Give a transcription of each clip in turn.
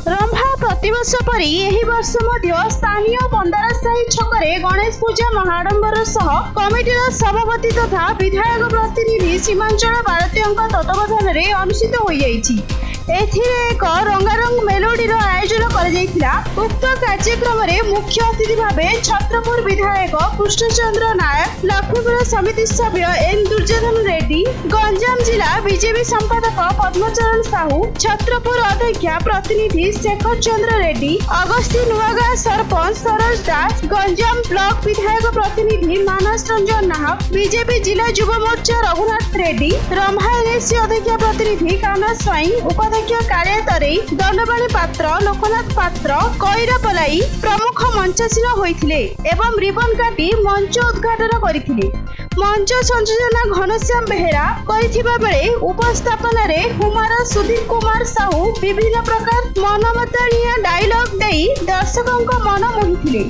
रंभा प्रतिवर्ष परी एही वर्ष मध्य स्थानीय बंदारासाही छकरे गणेश पूजा महाडंबर सह कमिटीर सभापति तथा विधायक प्रतिनिधि सीमांचल भारतीय तत्वावधान में अनुष्ठित हो जाइछि। एथिरे एक रंगारंग मेलोडीर आयोजन करा। उक्त कार्यक्रम में मुख्य अतिथि भावे छत्रपुर विधायक कृष्णचंद्र नायक, लक्ष्मीपुर समिति सभ्य एन दुर्योधन रेड्डी, गंजाम जिला बीजेपी संपादक पद्मचरण साहू, छत्रपुर अध्यक्ष प्रतिनिधि शेखर चंद्र रेड्डी, अगस्ती नुआगा सरपंच सरोज दास, गंजाम ब्लॉक विधायक प्रतिनिधि मानस रंजन नाहक, बीजेपी जिला युव मोर्चा रघुनाथ रेड्डी, रंभा एनएससी अध्यक्ष प्रतिनिधि कान्हा स्वाई, उपाध्यक्ष कालिया तरेई, दंडपाणी पात्र, लोकनाथ पात्र, कईरा पलाई प्रमुख मंचासीन होइथिले एवं रिबन काटी मंच उद्घाटन करिथिले। मंच संयोजन घनश्याम बेहेरा करिथिबा बेले उपस्थापन रे कुमार सुधीर कुमार साहू विभिन्न प्रकार मनमताणीय डायलॉग देई दर्शकों मन मोहिथिले।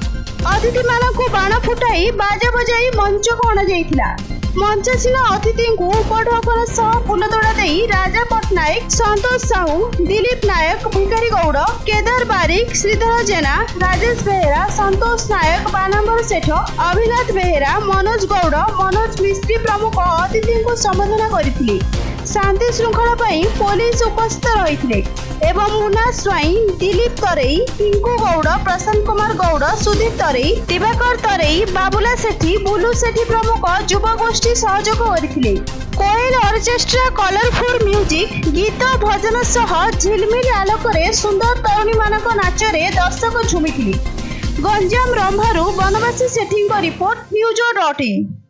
अतिथि मानकु बाण फुटाई बाजा बजाई मंच को अणा जाइथिला। मंचासीन अतिथि को उपढौकन सह फूलतोड़ा देई राजा पट्टनायक, संतोष साहू, दिलीप नायक, भिकारी गौड़, केदार बारिक, श्रीधर जेना, राजेश बेहेरा, संतोष नायक, बानाम्बर सेठ, अभिनाथ बेहेरा, मनोज गौड़, मनोज मिस्त्री प्रमुख अतिथि को संबोधन करथिले। शांति श्रृंखला पुलिस उपस्थित रही एवं मुन्ना स्वाई, दिलीप तरेई, पिंकू गौड़, प्रशांत कुमार गौड़, सुधीर तरेई, दिवाकर तरेई, बाबुला सेठी, बुलू सेठी प्रमुख युवा गोष्ठी सहयोग करथिले। कोयल ऑर्केस्ट्रा कलरफुल म्यूजिक, गीत भजन सह झिलमिल आलोक सुंदर तरुणी मानक नाचरे दर्शक झुमिथिले। गंजाम रंभारू बनवासी सेठी रिपोर्ट न्यूज.in।